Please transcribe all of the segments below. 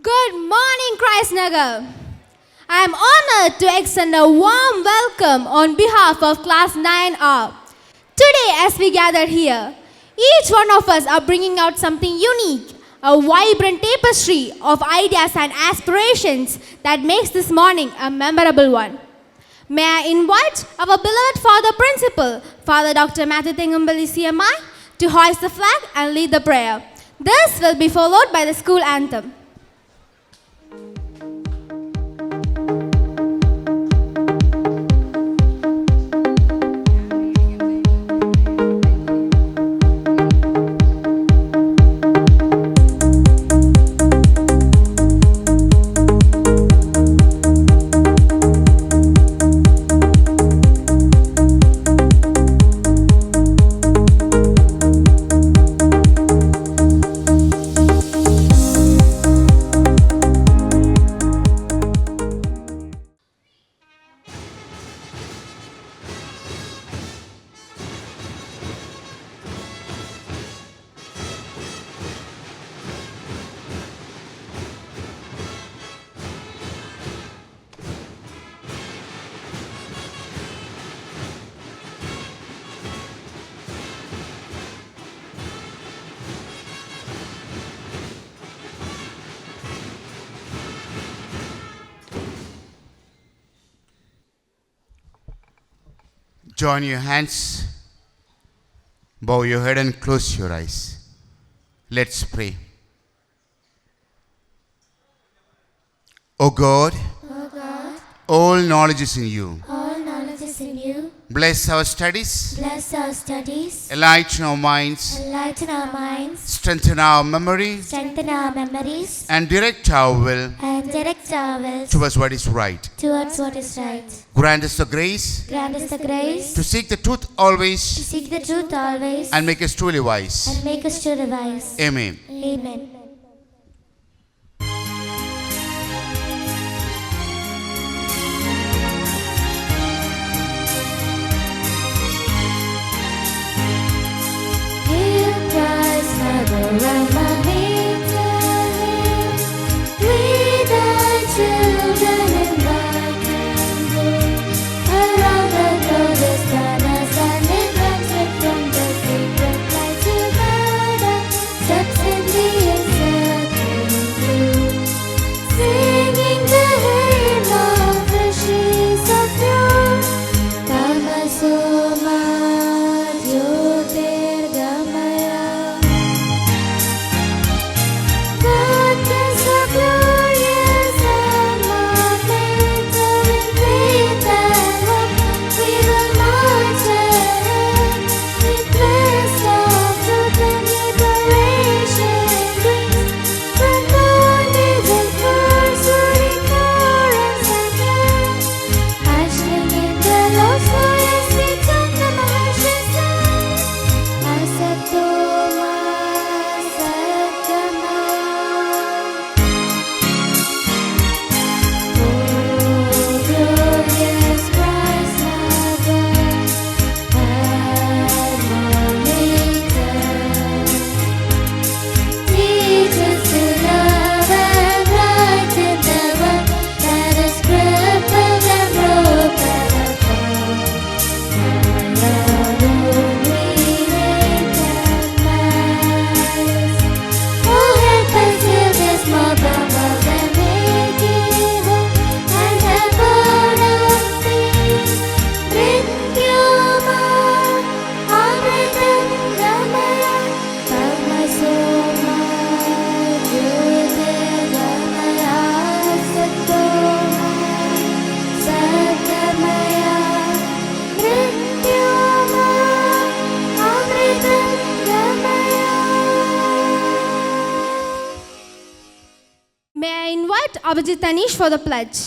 Good morning, Christ Nagar. I am honored to extend a warm welcome on behalf of Class 9R. Today, as we gather here, each one of us are bringing out something unique, a vibrant tapestry of ideas and aspirations that makes this morning a memorable one. May I invite our beloved Father Principal, Father Dr. Matthew Thingambali CMI, to hoist the flag and lead the prayer. This will be followed by the school anthem. Join your hands, bow your head and close your eyes. Let's pray. O God, all knowledge is in you. All knowledge is in you. Bless our studies, Bless our studies. enlighten our minds, Enlighten our minds. strengthen our memory, Strengthen our memories. and direct our will And direct our wills towards what is right. towards what is right. Grant us the grace Grant us the grace to seek the truth to always seek the truth always and make us truly wise. and make us to revise. Amen. Amen. Hail Christ, Mother of my Him. We thy children invite and go. Around the globe is banners and advancement from the secret light together. Steps in the encircling blue. Singing the hymn of riches of pure. Tamasoma Jyotirgamaya. Darkness are glorious and mountains in faith and hope. We will march ahead in place of truth and liberation brings. From bondage and curse, would ignorance and care. Ushering in the Lord's glorious return, the Mahashasha. Asatoma Satgamaya. Oh, glorious Christ, Mother, Admonitor. Teach us to love and right in the world that is crippled and broken apart. Lord, only make them nice. Oh, help us heal this small trouble and make it whole, and help all of these. Mrityuma, Amritam Gamaya, Tamasoma Jyotirgamaya, Satoma Satgamaya. Mrityuma, Amritam Gamaya. May I invite Abhijit Anish for the pledge.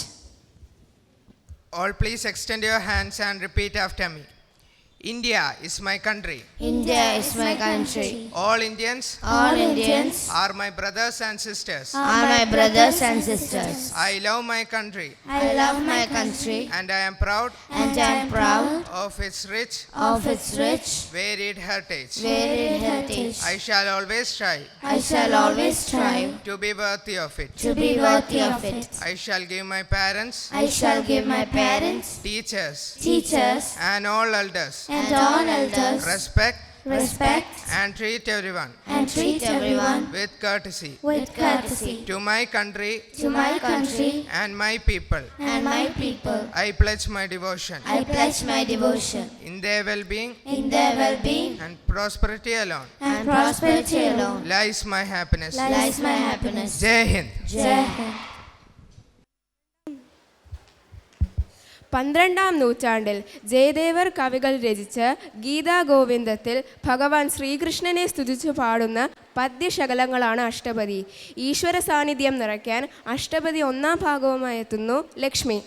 All please extend your hands and repeat after me. India is my country. India is my country. All Indians All Indians are my brothers and sisters. are my brothers and sisters. I love my country I love my country and I am proud and I am proud of its rich, of its rich, varied heritage. varied heritage. I shall always strive I shall always strive to be worthy of it. to be worthy of it. I shall give my parents, I shall give my parents, teachers, teachers, and all elders and all elders respect respect and treat everyone and treat everyone with courtesy. with courtesy. To my country To my country and my people, and my people, I pledge my devotion. I pledge my devotion In their well-being in their well-being and prosperity alone and prosperity alone lies my happiness. lies my happiness. Jai Hind. Jai Hind. 12-ാം നൂറ്റാണ്ടിൽ ജയദേവർ കവികൾ രചിച്ച ഗീതാഗോവിന്ദത്തിൽ ഭഗവാൻ ശ്രീകൃഷ്ണനെ സ്തുതിച്ചു പാടുന്ന പദ്യശകലങ്ങളാണ് അഷ്ടപതി. ഈശ്വര സാന്നിധ്യം നിറയ്ക്കാൻ അഷ്ടപതി 1-ാം ഭാഗവുമായി എത്തുന്നു Lakshmi.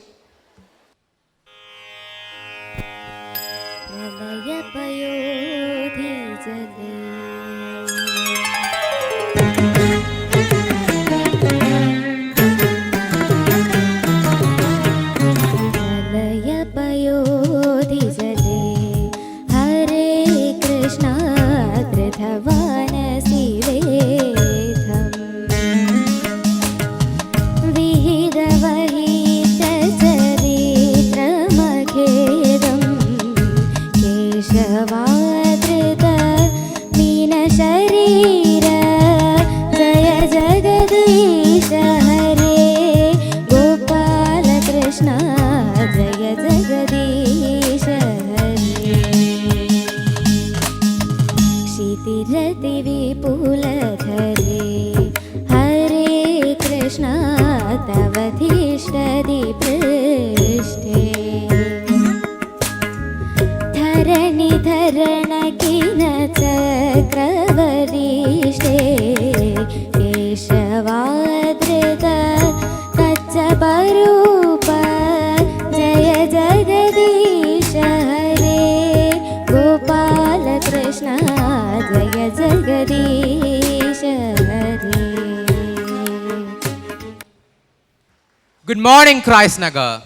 Good morning, Christ Nagar.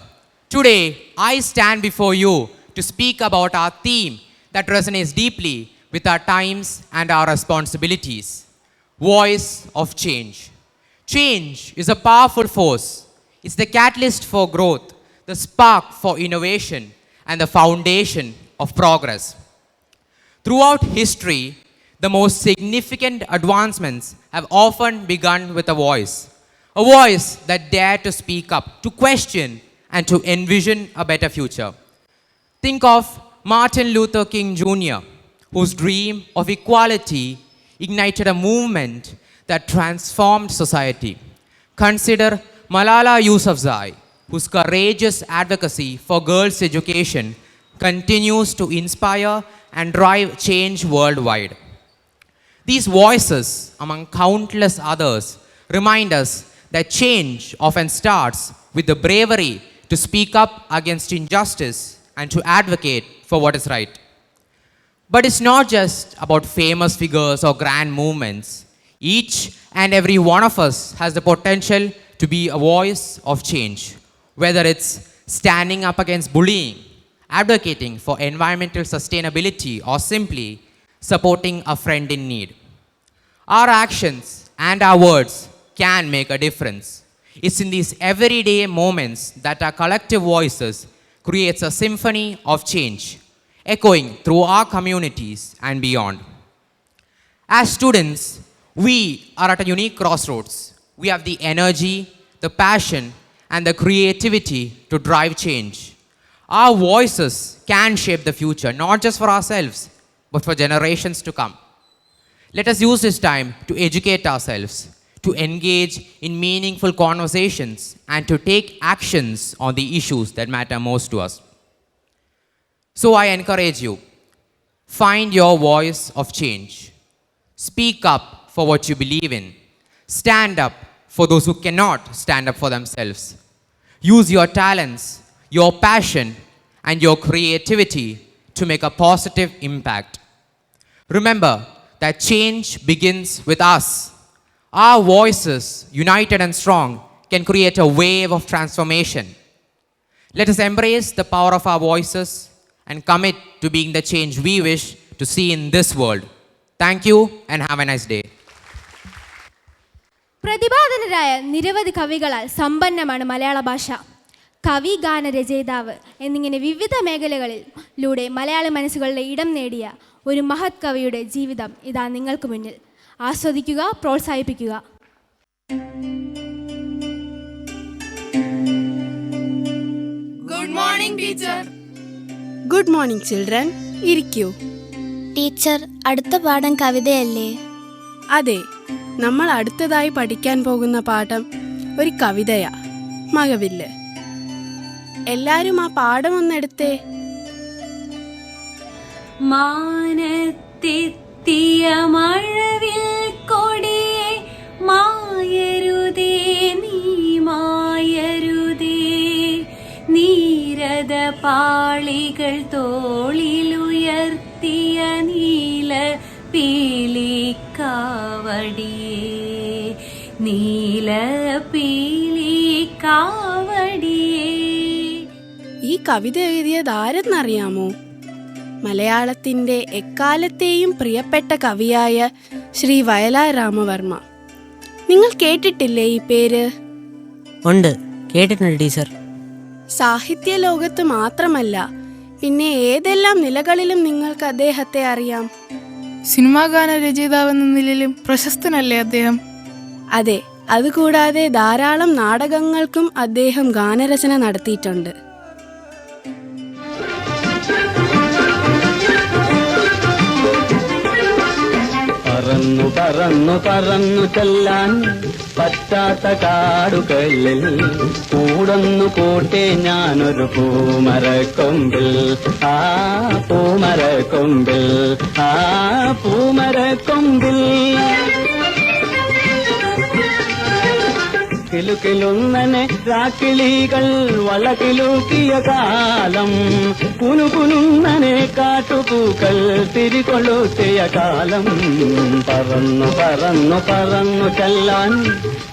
Today, I stand before you to speak about our theme that resonates deeply with our times and our responsibilities. Voice of change. Change is a powerful force. It's the catalyst for growth, the spark for innovation, and the foundation of progress. Throughout history, the most significant advancements have often begun with a voice that dared to speak up, to question, and to envision a better future. Think of Martin Luther King Jr., whose dream of equality ignited a movement that transformed society. Consider Malala Yousafzai, whose courageous advocacy for girls' education continues to inspire and drive change worldwide. These voices, among countless others, remind us that change often starts with the bravery to speak up against injustice and to advocate for what is right. But it's not just about famous figures or grand movements. Each and every one of us has the potential to be a voice of change, whether it's standing up against bullying, advocating for environmental sustainability, or simply supporting a friend in need. Our actions and our words can make a difference. It's in these everyday moments that our collective voices creates a symphony of change, echoing through our communities and beyond. As students, we are at a unique crossroads. We have the energy, the passion, and the creativity to drive change. Our voices can shape the future, not just for ourselves, but for generations to come. Let us use this time to educate ourselves, to engage in meaningful conversations, and to take actions on the issues that matter most to us. So I encourage you, find your voice of change. Speak up for what you believe in. Stand up for those who cannot stand up for themselves. Use your talents, your passion, and your creativity to make a positive impact. Remember that change begins with us. Our voices, united and strong, can create a wave of transformation. Let us embrace the power of our voices and commit to being the change we wish to see in this world. Thank you and have a nice day. പ്രതിഭാധനരായ നിരവധി കവികളാൽ സമ്പന്നമാണ് മലയാള ഭാഷ. കവി, ഗാന രചയിതാവ് എന്നിങ്ങനെ വിവിധ മേഖലകളിലൂടെ മലയാള മനസ്സുകളുടെ ഇടം നേടിയ ഒരു മഹത് കവിയുടെ ജീവിതം ഇതാ നിങ്ങൾക്ക് മുന്നിൽ. ആസ്വദിക്കുക, പ്രോത്സാഹിപ്പിക്കുക. Good morning teacher. Good morning children, ഇരിക്കൂ. ടീച്ചർ, അടുത്ത പാഠം കവിതയല്ലേ? അതെ, നമ്മൾ അടുത്തതായി പഠിക്കാൻ പോകുന്ന പാഠം ഒരു കവിതയാ, മഴവില്ല്. എല്ലാരും ആ പാഠം ഒന്നെടുത്തേ. മാനത്തെത്തിയ മഴവിൽ കൊടിയെ മായരുതേ നീ മായരുതേ, നീരത പാളികൾ തോളിലുയർത്തിയ നീല പീലിക്കാവടിയേ, നീല പീലിക്കാവടിയേ. ഈ കവിത എഴുതിയത് ആരെന്നറിയാമോ? മലയാളത്തിൻ്റെ എക്കാലത്തെയും പ്രിയപ്പെട്ട കവിയായ ശ്രീ വയലാർ രാമവർമ്മ. നിങ്ങൾ കേട്ടിട്ടില്ലേ ഈ പേര്? ഉണ്ട്, കേട്ടിട്ടുണ്ട് ടീച്ചർ. സാഹിത്യ ലോകത്ത് മാത്രമല്ല, പിന്നെ ഏതെല്ലാം നിലകളിലും നിങ്ങൾക്ക് അദ്ദേഹത്തെ അറിയാം. സിനിമാ ഗാന രചയിതാവെന്ന നിലയിലും പ്രശസ്തനല്ലേ അദ്ദേഹം? അതെ, അതുകൂടാതെ ധാരാളം നാടകങ്ങൾക്കും അദ്ദേഹം ഗാനരചന നടത്തിയിട്ടുണ്ട്. പറന്നു പറന്നു പറന്നു ചെല്ലാൻ പറ്റാത്ത കാടുകളിൽ കൂടൊന്നു കൂട്ടെ ഞാനൊരു പൂമരക്കൊമ്പിൽ, ആ പൂമരക്കൊമ്പിൽ, ആ പൂമരക്കൊമ്പിൽ. കിലുകിലുന്നനെ രാക്കിളികൾ വളകിലൂക്കിയ കാലം, കുനുകുനുന്നനെ കാട്ടുപൂക്കൾ തിരികൊളുത്തിയ കാലം. പറന്നു പറന്നു പറന്നു ചെല്ലാൻ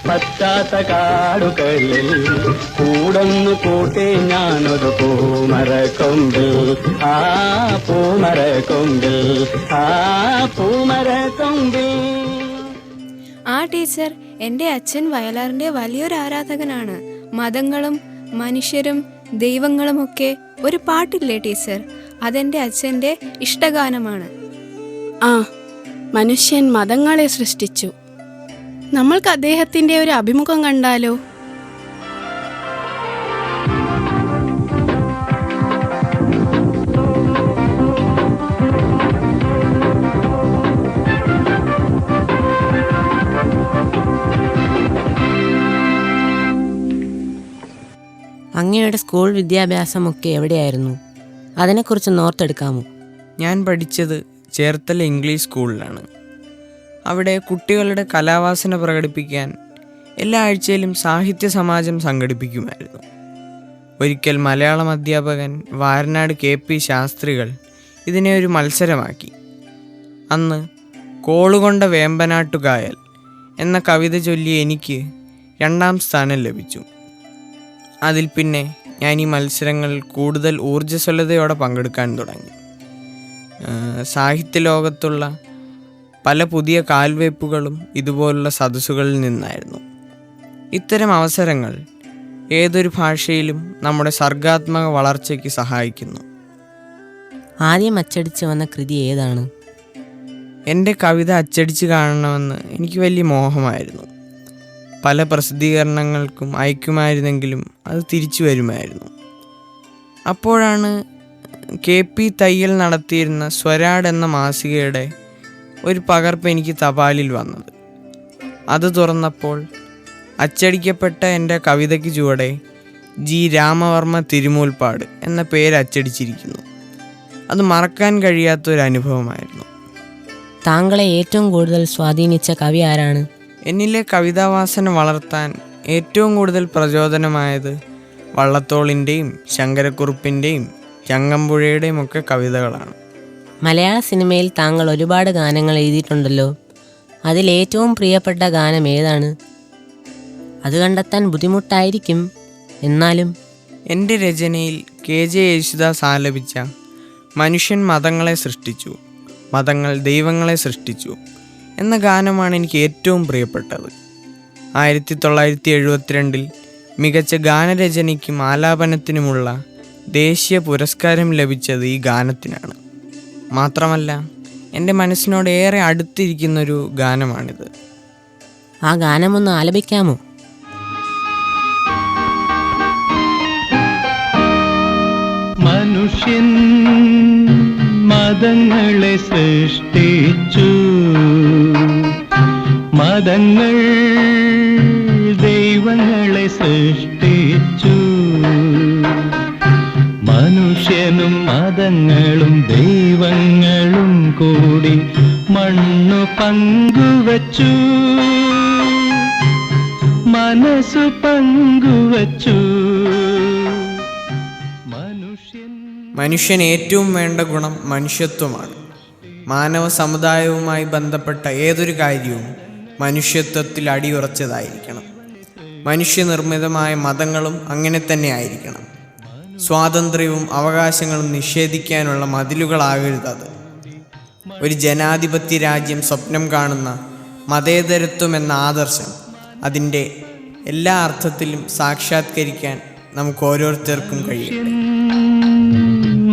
പറ്റാത്ത കാടുകളിൽ കൂടൊന്നു കൂട്ടി ഞാനൊരു പൂമരക്കൊമ്പിൽ, ആ പൂമരക്കൊമ്പിൽ, ആ പൂമരക്കൊമ്പിൽ. ആ ടീച്ചർ, എൻ്റെ അച്ഛൻ വയലാറിൻ്റെ വലിയൊരു ആരാധകനാണ്. മതങ്ങളും മനുഷ്യരും ദൈവങ്ങളുമൊക്കെ ഒരു പാട്ടില്ലേ ടീച്ചർ? അതെൻ്റെ അച്ഛൻ്റെ ഇഷ്ടഗാനമാണ്. ആ, മനുഷ്യൻ മതങ്ങളെ സൃഷ്ടിച്ചു. നമ്മൾക്ക് അദ്ദേഹത്തിൻ്റെ ഒരു അഭിമുഖം കണ്ടാലോ? അങ്ങയുടെ സ്കൂൾ വിദ്യാഭ്യാസമൊക്കെ എവിടെയായിരുന്നു? അതിനെക്കുറിച്ച് ഓർത്തെടുക്കാമോ? ഞാൻ പഠിച്ചത് ചേർത്തല ഇംഗ്ലീഷ് സ്കൂളിലാണ്. അവിടെ കുട്ടികളുടെ കലാവാസന പ്രകടിപ്പിക്കാൻ എല്ലാ ആഴ്ചയിലും സാഹിത്യ സമാജം സംഘടിപ്പിക്കുമായിരുന്നു. ഒരിക്കൽ മലയാളം അധ്യാപകൻ വാരനാട് KP ശാസ്ത്രികൾ ഇതിനെ ഒരു മത്സരമാക്കി. അന്ന് കോളുകൊണ്ട വേമ്പനാട്ടുകായൽ എന്ന കവിത ചൊല്ലി എനിക്ക് 2ാം സ്ഥാനം ലഭിച്ചു. അതിൽ പിന്നെ ഞാൻ ഈ മത്സരങ്ങൾ കൂടുതൽ ഊർജ്ജസ്വലതയോടെ പങ്കെടുക്കാൻ തുടങ്ങി. സാഹിത്യ ലോകത്തുള്ള പല പുതിയ കാൽവയ്പ്പുകളും ഇതുപോലുള്ള സദസ്സുകളിൽ നിന്നായിരുന്നു. ഇത്തരം അവസരങ്ങൾ ഏതൊരു ഭാഷയിലും നമ്മുടെ സർഗാത്മക വളർച്ചയ്ക്ക് സഹായിക്കുന്നു. ആദ്യം അച്ചടിച്ച് വന്ന കൃതി ഏതാണ്? എൻ്റെ കവിത അച്ചടിച്ച് കാണണമെന്ന് എനിക്ക് വലിയ മോഹമായിരുന്നു. പല പ്രസിദ്ധീകരണങ്ങൾക്കും അയക്കുമായിരുന്നെങ്കിലും അത് തിരിച്ചു വരുമായിരുന്നു. അപ്പോഴാണ് KP തയ്യൽ നടത്തിയിരുന്ന സ്വരാട് എന്ന മാസികയുടെ ഒരു പകർപ്പ് എനിക്ക് തപാലിൽ വന്നത്. അത് തുറന്നപ്പോൾ അച്ചടിക്കപ്പെട്ട എൻ്റെ കവിതയ്ക്ക് ചുവടെ G. രാമവർമ്മ തിരുമൂൽപ്പാട് എന്ന പേര് അച്ചടിച്ചിരിക്കുന്നു. അത് മറക്കാൻ കഴിയാത്തൊരു അനുഭവമായിരുന്നു. താങ്കളെ ഏറ്റവും കൂടുതൽ സ്വാധീനിച്ച കവി ആരാണ്? എന്നിലെ കവിതാവാസന വളർത്താൻ ഏറ്റവും കൂടുതൽ പ്രചോദനമായത് വള്ളത്തോളിൻ്റെയും ശങ്കരക്കുറുപ്പിൻ്റെയും ചങ്ങമ്പുഴയുടെയും ഒക്കെ കവിതകളാണ്. മലയാള സിനിമയിൽ താങ്കൾ ഒരുപാട് ഗാനങ്ങൾ എഴുതിയിട്ടുണ്ടല്ലോ. അതിലേറ്റവും പ്രിയപ്പെട്ട ഗാനം ഏതാണ്? അത് കണ്ടെത്താൻ ബുദ്ധിമുട്ടായിരിക്കും, എന്നാലും. എൻ്റെ രചനയിൽ KJ യേശുദാസ് ആലപിച്ച മനുഷ്യൻ മതങ്ങളെ സൃഷ്ടിച്ചു, മതങ്ങൾ ദൈവങ്ങളെ സൃഷ്ടിച്ചു എന്ന ഗാനമാണ് എനിക്ക് ഏറ്റവും പ്രിയപ്പെട്ടത്. 1972 മികച്ച ഗാനരചനയ്ക്കും ആലാപനത്തിനുമുള്ള ദേശീയ പുരസ്കാരം ലഭിച്ചത് ഈ ഗാനത്തിനാണ്. മാത്രമല്ല എൻ്റെ മനസ്സിനോട് ഏറെ അടുത്തിരിക്കുന്നൊരു ഗാനമാണിത്. ആ ഗാനമൊന്ന് ആലപിക്കാമോ? മനുഷ്യൻ മതങ്ങളെ സൃഷ്ടിച്ചു, മതങ്ങൾ ദൈവങ്ങളെ സൃഷ്ടിച്ചു. മനുഷ്യനും മതങ്ങളും ദൈവങ്ങളും കൂടി മണ്ണു പങ്കുവച്ചു, മനസ്സു പങ്കുവച്ചു. മനുഷ്യന് ഏറ്റവും വേണ്ട ഗുണം മനുഷ്യത്വമാണ്. മാനവ സമുദായവുമായി ബന്ധപ്പെട്ട ഏതൊരു കാര്യവും മനുഷ്യത്വത്തിൽ അടിയുറച്ചതായിരിക്കണം. മനുഷ്യനിർമ്മിതമായ മതങ്ങളും അങ്ങനെ തന്നെ ആയിരിക്കണം. സ്വാതന്ത്ര്യവും അവകാശങ്ങളും നിഷേധിക്കാനുള്ള മതിലുകളാകരുതത്. ഒരു ജനാധിപത്യ രാജ്യം സ്വപ്നം കാണുന്ന മതേതരത്വം എന്ന ആദർശം അതിൻ്റെ എല്ലാ അർത്ഥത്തിലും സാക്ഷാത്കരിക്കാൻ നമുക്ക് ഓരോരുത്തർക്കും കഴിയട്ടെ.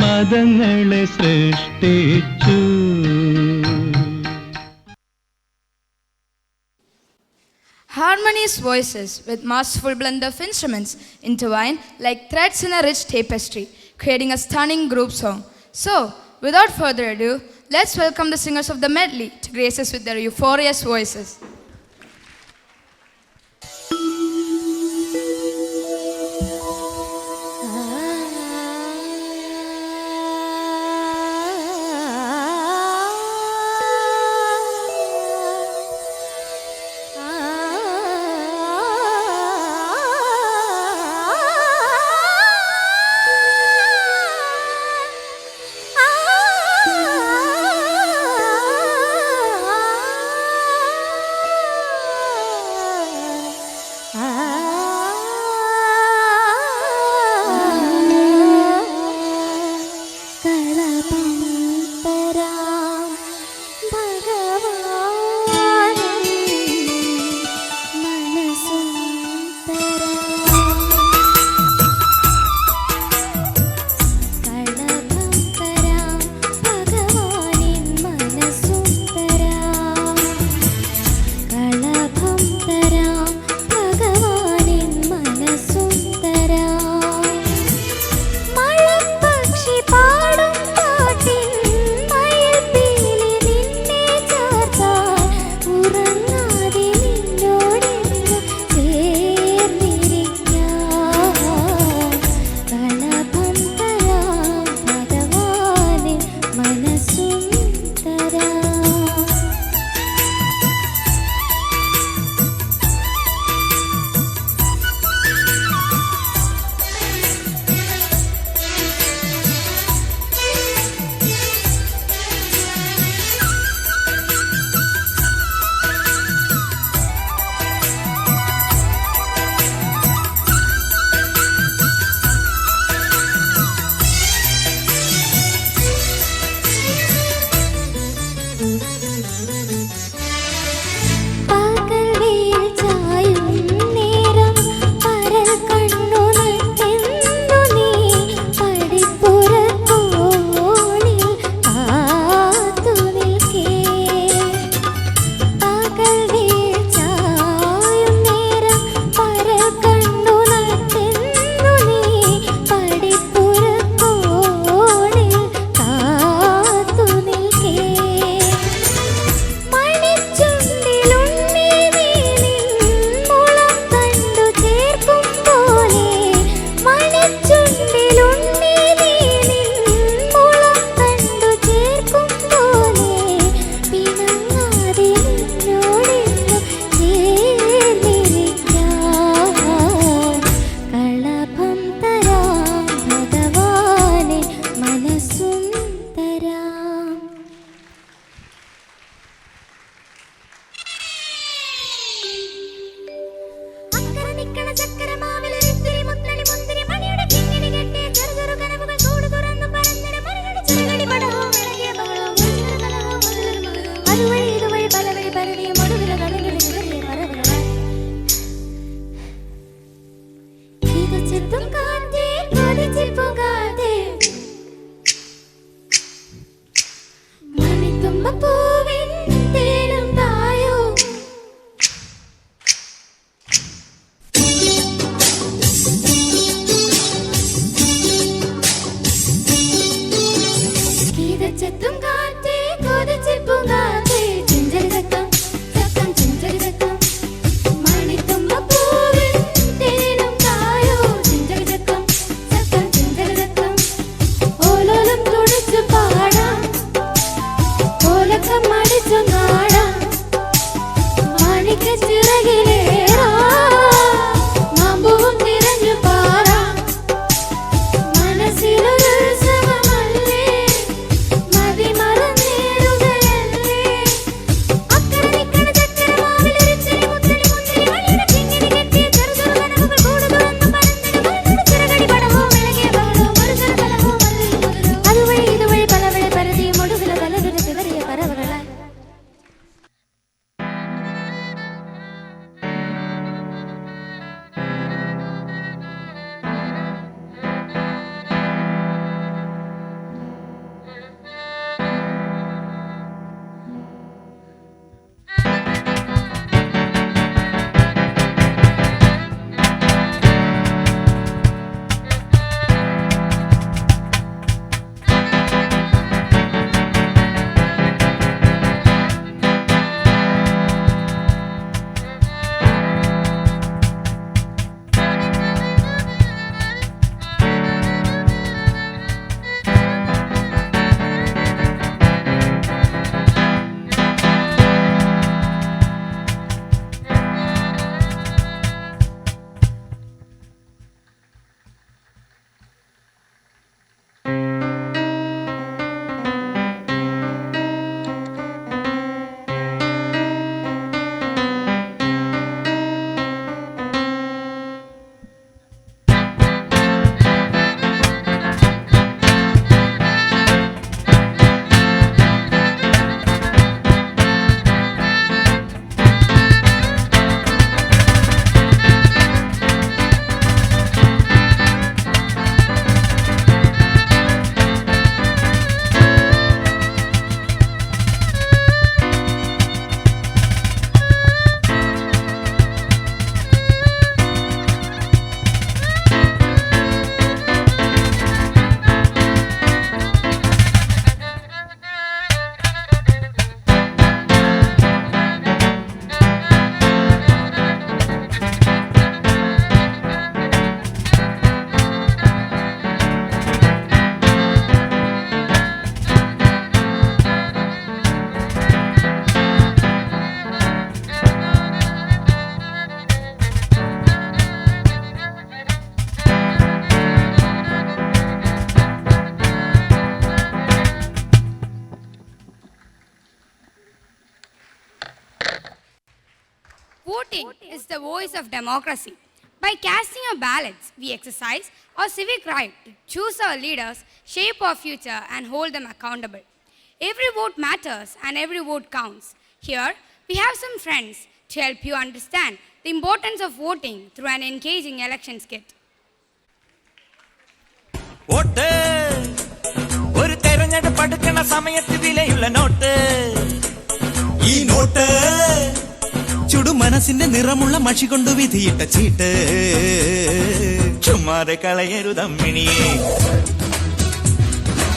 മതങ്ങളെ സൃഷ്ടിച്ചു. Harmonious voices with masterful blend of instruments intertwine like threads in a rich tapestry, creating a stunning group song. So, without further ado, let's welcome the singers of the medley to grace us with their euphorious voices. Voting is the voice of democracy. By casting our ballots, we exercise our civic right to choose our leaders, shape our future, and hold them accountable. Every vote matters and every vote counts. Here, we have some friends to help you understand the importance of voting through an engaging election skit. Vote ഒരു തെരഞ്ഞെടുപ്പ് അടുക്കണ സമയത്ത് വിലയുള്ള not ഈ not ചുടു മനസ്സിന്റെ നിറമുള്ള മഷി കൊണ്ട് വിധിയിട്ട ചീട്ട് ചുമ്മാതെ കളയരുതമ്മിണിയെ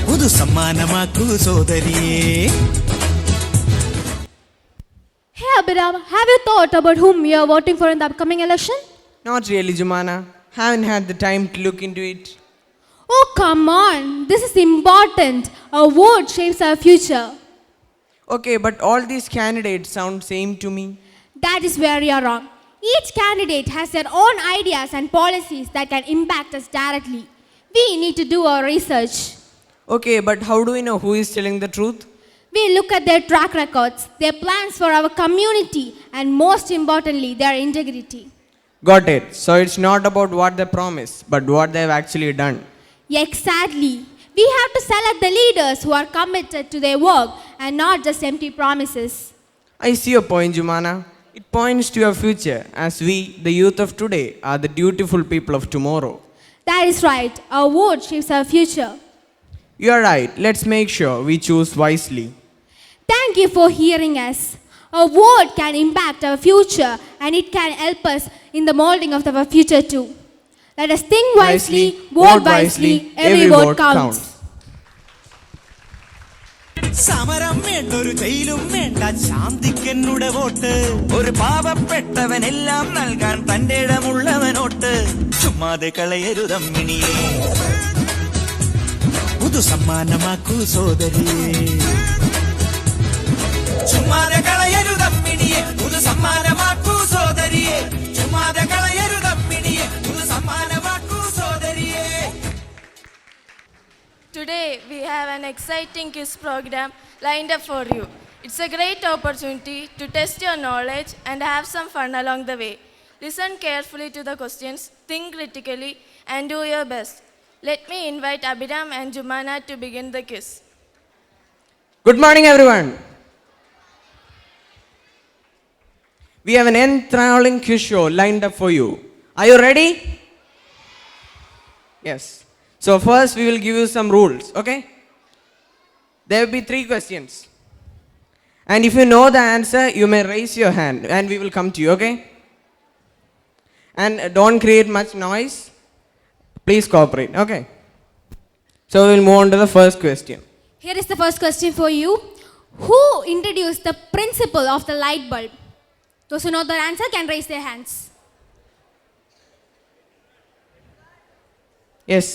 പുതു സമ്മാനമാക്കൂ സോദരിയെ. Hey Abhiram, have you thought about whom you are voting for in the upcoming election? Not really, Jumana. Haven't had the time to look into it. Oh, come on. This is important. A vote shapes our future. Okay, but all these candidates sound same to me. That is where you are wrong. Each candidate has their own ideas and policies that can impact us directly. We need to do our research. Okay, but how do we know who is telling the truth? We look at their track records, their plans for our community, and most importantly, their integrity. Got it. So it's not about what they promise, but what they've actually done. Exactly. We have to select the leaders who are committed to their work and not just empty promises. I see your point, Jumana. It points to your future, as we, the youth of today, are the dutiful people of tomorrow. That is right. Our vote shapes our future. You are right. Let's make sure we choose wisely. Thank you for hearing us. A vote can impact our future and it can help us in the molding of our future too. Let us think wisely, vote wisely, every vote counts. സമരം വേണ്ട ഒരു ജയിലും വേണ്ട ശാന്തിക്കെന്നുടെ vote ഒരു പാവപ്പെട്ടവനെല്ലാം നൽകാൻ തന്റെ ഇടമുള്ളവനോട്ട് ചുമ്മാതെ കളയരുതമ്മിണിയെ പുതു സമ്മാനമാക്കൂ സോദരിയെ ചുമ്മാതെ കളയരുതമ്മിണിയെ പുതു സമ്മാനമാക്കൂ സോദരിയെ ചുമ്മാതെ കളയരുതമ്മിണിയെ പുതു സമ്മാനമാക്കൂ സോദരിയെ. Today we have an exciting quiz program lined up for you. It's a great opportunity to test your knowledge and have some fun along the way. Listen carefully to the questions, think critically, and do your best. Let me invite Abhiram and Jumana to begin the quiz. Good morning, everyone. We have an enthralling quiz show lined up for you. Are you ready? Yes. So first we will give you some rules, okay? There will be 3 questions. And if you know the answer, you may raise your hand and we will come to you, okay? And don't create much noise. Please cooperate, okay? So we'll move on to the first question. Here is the first question for you. Who introduced the principle of the light bulb? Those who know the answer can raise their hands. Yes.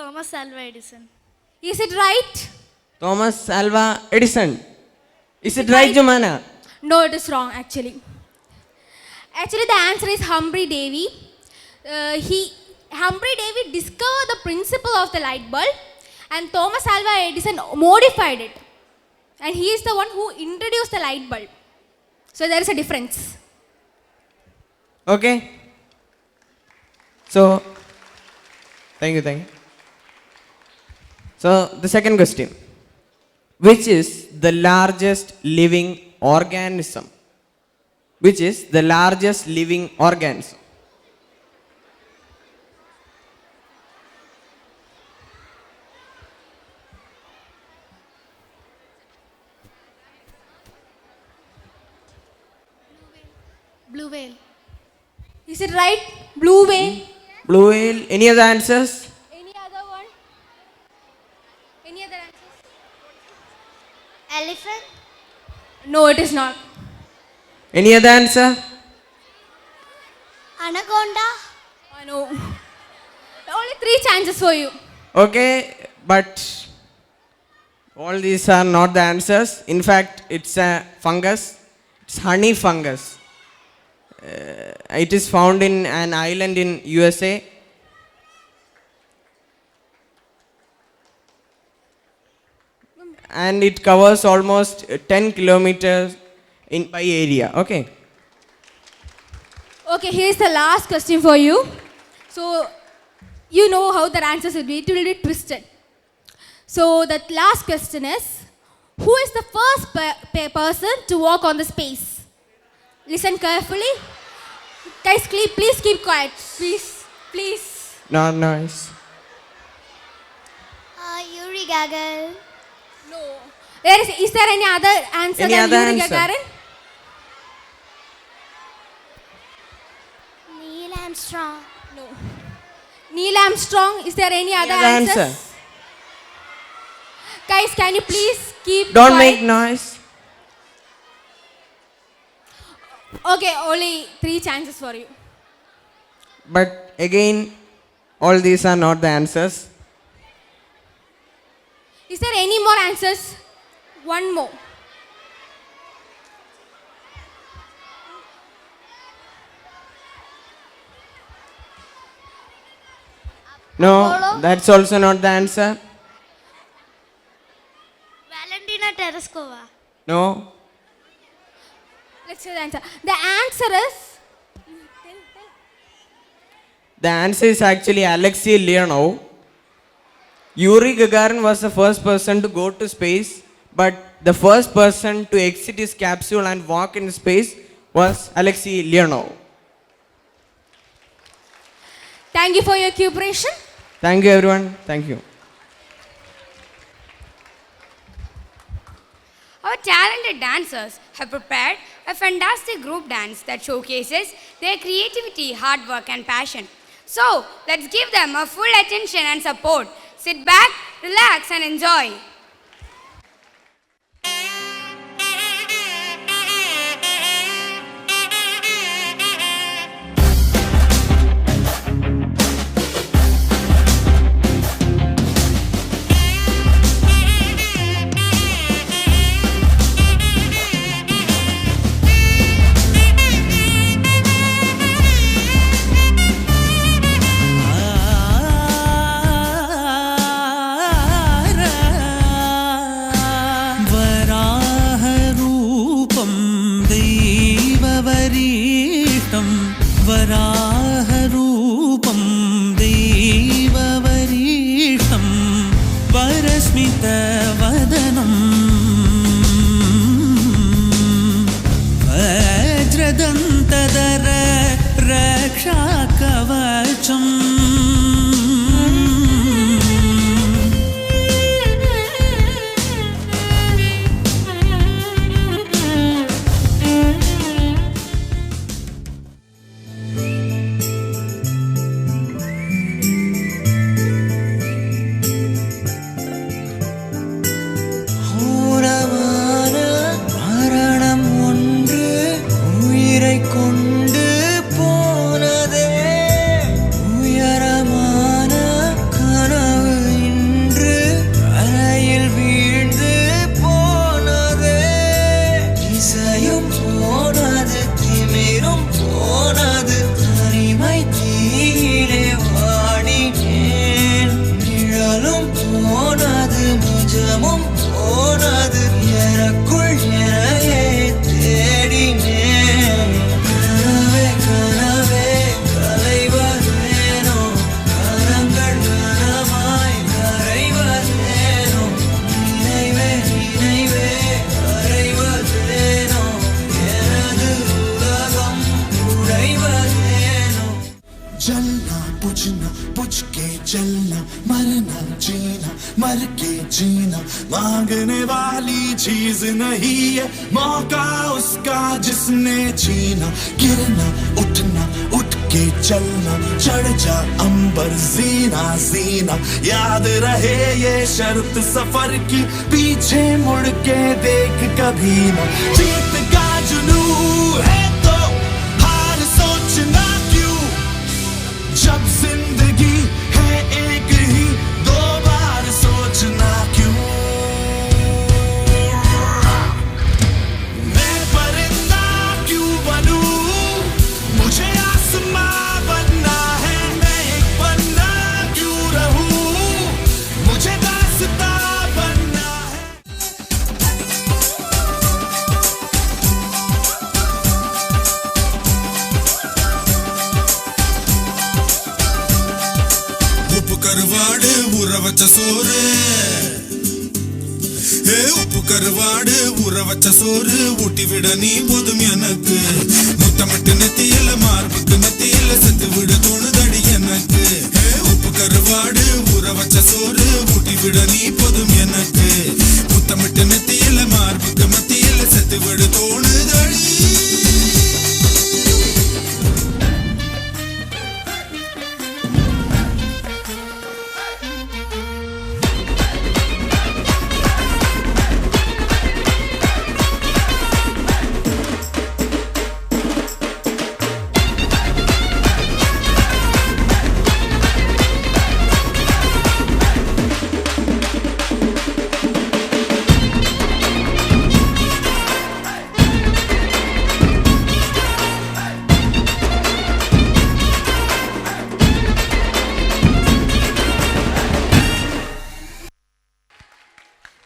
Thomas Alva Edison. Is it right? Thomas Alva Edison. Is it right, Jumana? No, it is wrong actually. Actually, the answer is Humphrey Davy. Humphrey Davy discovered the principle of the light bulb and Thomas Alva Edison modified it. And he is the one who introduced the light bulb. So there is a difference. Okay. So, thank you. So, the second question. Which is the largest living organism? Which is the largest living organism? Blue whale. Is it right? Blue whale. Blue whale. Any other answers? Any other one? Any other answers? Elephant? No, it is not. Any other answer? Anaconda? No. Only 3 chances for you. Okay, but all these are not the answers. In fact, it's a fungus. It's honey fungus. It is found in an island in USA. and it covers almost 10 kilometers by area. Okay. Okay, here's the last question for you. So, you know how the answers will be. It will be twisted. So, the last question is, who is the first person to walk on the space? Listen carefully. Guys, please keep quiet. Please. No noise. Yuri Gagarin. No. Is there any other answer Any than other Yuri answer? Gagarin? Neil Armstrong. No. Neil Armstrong. Is there any other other answer? answer? Guys, can you please keep Don't quiet? make noise. Okay, only 3 chances for you. But again, all these are not the answers. Is there any more answers? One more. No, Apollo? that's also not the answer. Valentina Tereshkova. No. Let's hear the answer. The answer is... The answer is actually Alexei Leonov. Yuri Gagarin was the first person to go to space, but the first person to exit his capsule and walk in space was Alexei Leonov. Thank you for your cooperation. Thank you, everyone. Thank you. Our talented dancers have prepared a fantastic group dance that showcases their creativity, hard work, and passion. So, let's give them a full attention and support. Sit back, relax, and enjoy. വരാഹരൂപം ദൈവവരീഷ്ടം വരാഹരൂപം ദൈവവരീഷ്ടം വരസ്മിതവദനം വജ്രദന്തധര രക്ഷാകവചം கோரமான மரணம் ஒன்று உயிரை கொண்டு போனதே உயரமான கனவு இன்று அறையில் வீழ்ந்து போனதே இசையும் போனது திமிரும் போனது தனிமை தீயிலே வாடினேன் நிழலும் போனது நிஜமும் போனது எனக்குள் எனையே தேடினேன் கனவே கனவே கலைவதேனோ கரங்கள் கனமாய் கரைவதேனோ நினைவே நினைவே கரைவதேனோ எனது உலகம் உடைவதேனோ जलना बुझना बुझ के जलना मरना जीना मर के जीना मांगने वाली चीज नहीं है मौका उसका जिसने छीना गिरना उठना उठ के चलना चढ़ जा अंबर जीना जीना याद रहे ये शर्त सफर की पीछे मुड़ के देख कभी ना जीत का जुनू है तो हार सोचना क्यों जब जिंदगी है एक ही दो बार सोचना क्यों मैं परिंदा क्यों बनूं मुझे आसमां बनना है मैं एक पन्ना क्यों रहूं मुझे दास्तां बनना है கருவாடு ஊற வச்ச சோறு உப்பு கருவாடு ஊற வச்ச சோறு ஊட்டி விட நீ போதும் எனக்கு முத்தமிட்டு நெத்தியில மார்புக்கு நெத்தியில செத்து விட தோணுதடி எனக்கு உப்பு கருவாடு ஊற வச்ச சோறு ஊட்டி விட நீ போதும் எனக்கு முத்தமிட்டு நெத்தியில மார்புக்கு மத்தியில செத்து விட தோணுதடி.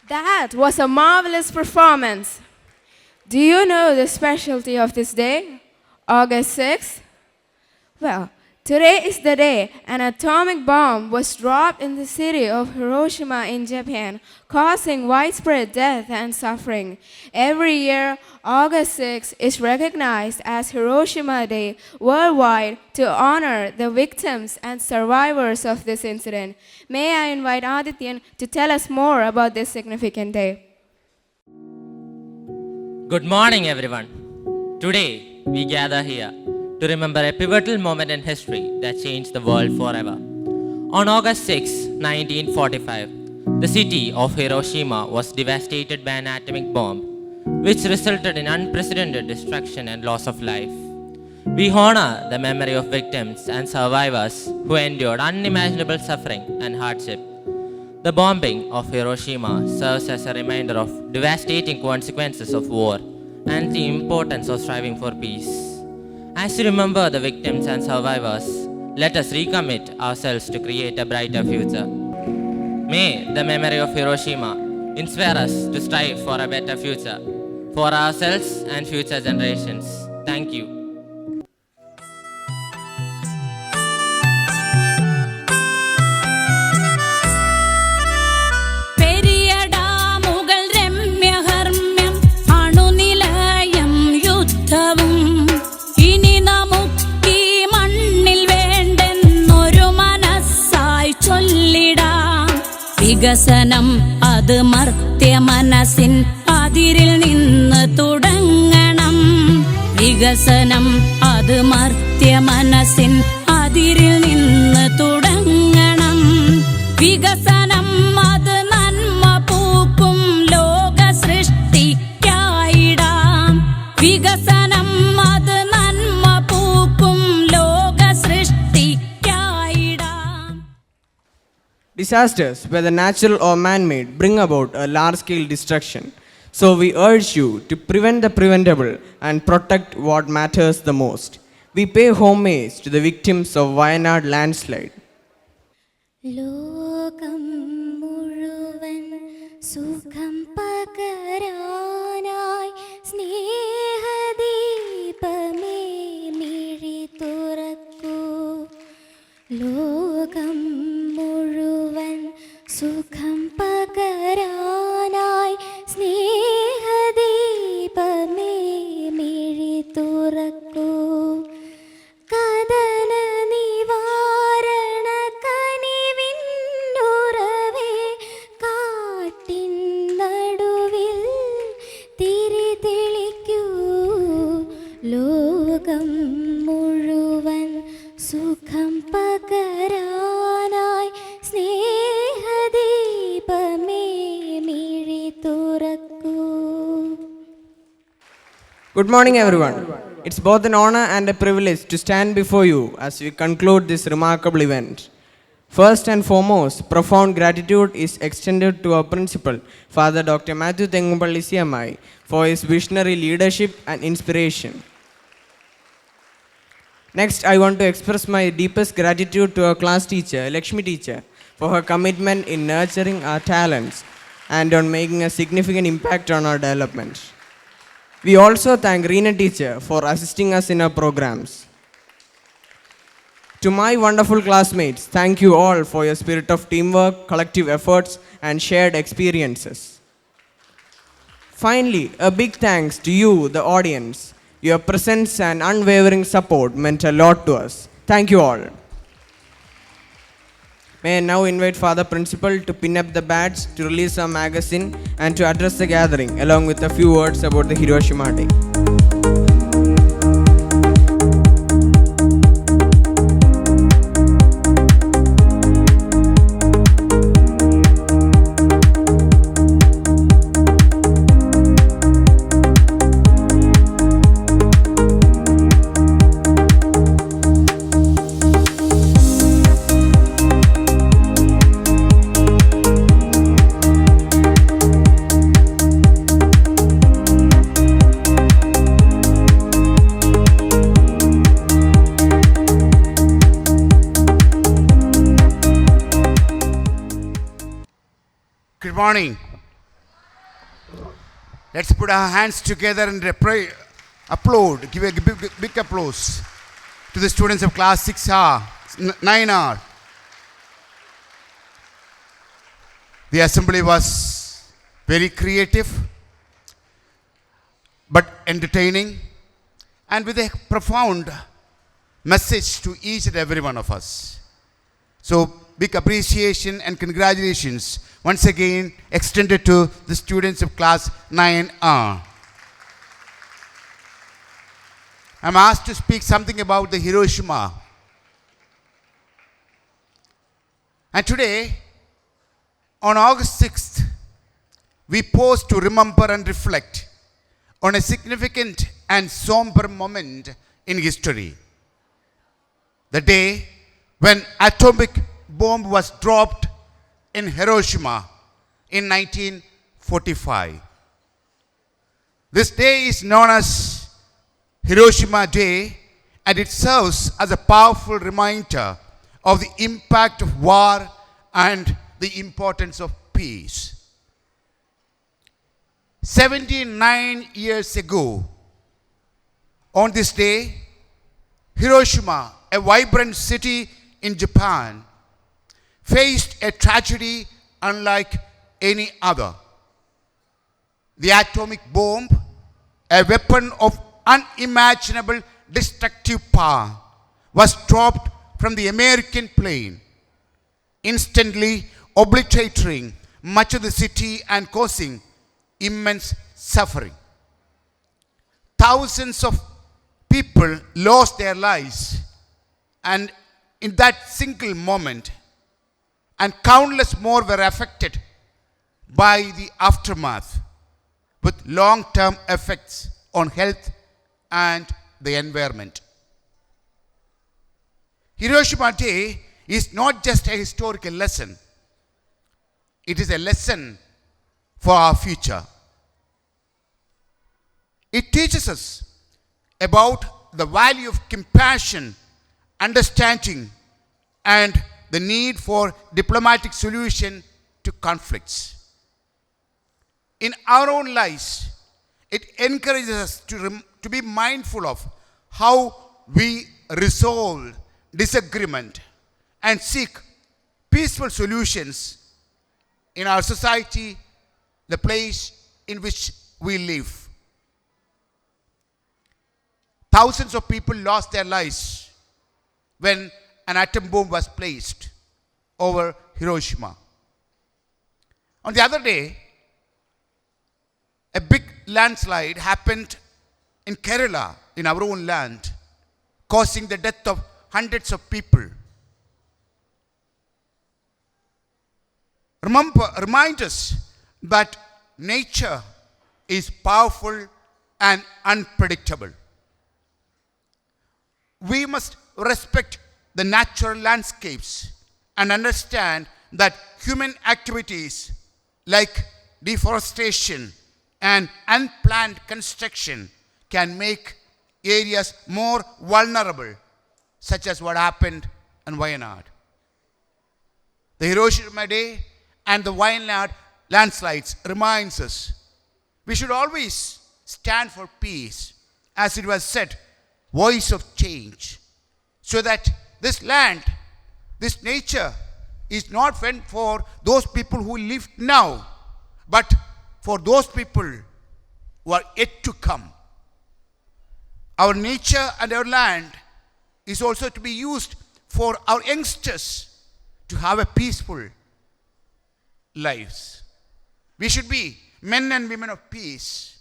That was a marvelous performance. Do you know the specialty of this day, August 6th? Well, today is the day an atomic bomb was dropped in the city of Hiroshima in Japan, causing widespread death and suffering. Every year, August 6th is recognized as Hiroshima Day worldwide to honor the victims and survivors of this incident. May I invite Adityan to tell us more about this significant day. Good morning, everyone. Today, we gather here to remember a pivotal moment in history that changed the world forever. On August 6, 1945, the city of Hiroshima was devastated by an atomic bomb, which resulted in unprecedented destruction and loss of life. We honor the memory of victims and survivors who endured unimaginable suffering and hardship. The bombing of Hiroshima serves as a reminder of devastating consequences of war and the importance of striving for peace. As we remember the victims and survivors, let us recommit ourselves to create a brighter future. May the memory of Hiroshima inspire us to strive for a better future for ourselves and future generations. Thank you. വികസനം അത് മർത്യ മനസ്സിൻ അതിരിൽ നിന്ന് തുടങ്ങണം. വികസനം അത് മർത്യ മനസ്സിൻ അതിരിൽ നിന്ന് തുടങ്ങണം. വികസനം അത് നന്മ പൂക്കും ലോക സൃഷ്ടിക്കായിടാം. വികസനം അത് നന്മ പൂക്കും ലോക സൃഷ്ടിക്കായിടാം. Disasters, whether natural or man-made, bring about a large-scale destruction. So we urge you to prevent the preventable and protect what matters the most. We pay homage to the victims of Wayanad landslide. ലോകം മുഴുവൻ സുഖം പകരാനായി സ്നേഹദീപമേ മിഴി തുറക്കൂ. ലോകം മുഴുവൻ സുഖം പകരാനായി സ്നേഹദീപമേ മിഴി തുറക്കൂ. കദന നിവാരണ കനിവിന്നുറവേ കാട്ടിൻ നടുവിൽ തിരി തെളിക്കൂ. ലോകം മുഴുവൻ സുഖം പകരാനായി സ്നേഹദീപമേ മിഴി തുറക്കൂ. Good morning, everyone. It's both an honor and a privilege to stand before you as we conclude this remarkable event. First and foremost, profound gratitude is extended to our principal, Father Dr. Matthew Tengumpalli CMI, for his visionary leadership and inspiration. Next, I want to express my deepest gratitude to our class teacher, Lakshmi teacher, for her commitment in nurturing our talents and on making a significant impact on our development. We also thank Reena teacher for assisting us in our programs. To my wonderful classmates, thank you all for your spirit of teamwork, collective efforts, and shared experiences. Finally, a big thanks to you, the audience. Your presence and unwavering support meant a lot to us. Thank you all. May I now invite Father Principal to pin up the badge, to release our magazine, and to address the gathering, along with a few words about the Hiroshima Day. Good morning. Let's put our hands together and applaud. Give a big applause to the students of class 6R, 9R. The assembly was very creative but entertaining and with a profound message to each and every one of us. So big appreciation and congratulations once again extended to the students of class 9R. I'm asked to speak something about the Hiroshima. And today, on August 6th, we pause to remember and reflect on a significant and somber moment in history. The day when atomic bomb was dropped in Hiroshima in 1945. This day is known as Hiroshima Day, and it serves as a powerful reminder of the impact of war and the importance of peace. 79 years ago, on this day, Hiroshima, a vibrant city in Japan, faced a tragedy unlike any other. The atomic bomb, a weapon of unimaginable destructive power, was dropped from the American plane, instantly obliterating much of the city and causing immense suffering. Thousands of people lost their lives, and in that single moment, and countless more were affected by the aftermath, with long-term effects on health and the environment. Hiroshima Day is not just a historical lesson. It is a lesson for our future. It teaches us about the value of compassion, understanding, and the need for diplomatic solution to conflicts. In our own lives, it encourages us to be mindful of how we resolve disagreement and seek peaceful solutions in our society, the place in which we live. Thousands of people lost their lives when an atom bomb was placed over Hiroshima. On the other day, a big landslide happened in Kerala, in our own land, causing the death of hundreds of people. Remind us that nature is powerful and unpredictable. We must respect the natural landscapes and understand that human activities like deforestation and unplanned construction can make areas more vulnerable, such as what happened in Wayanad. The Hiroshima Day and the Wayanad landslides reminds us we should always stand for peace, as it was said, voice of change, so that this land, this nature is not meant for those people who live now, but for those people who are yet to come. Our nature and our land is also to be used for our youngsters to have a peaceful lives. We should be men and women of peace.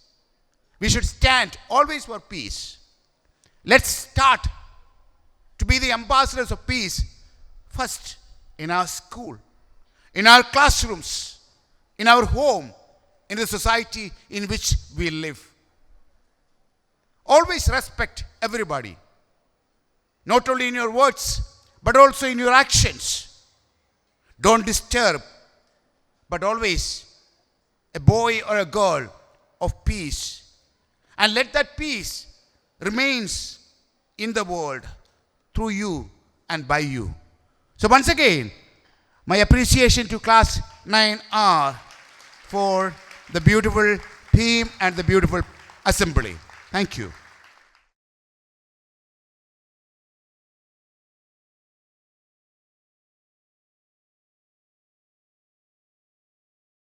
We should stand always for peace. Let's start to be the ambassadors of peace first in our school, in our classrooms, in our home, in the society in which we live. Always respect everybody, not only in your words, but also in your actions. Don't disturb, but always a boy or a girl of peace. And let that peace remains in the world through you and by you. So once again, my appreciation to class 9R for the beautiful theme and the beautiful assembly. Thank you.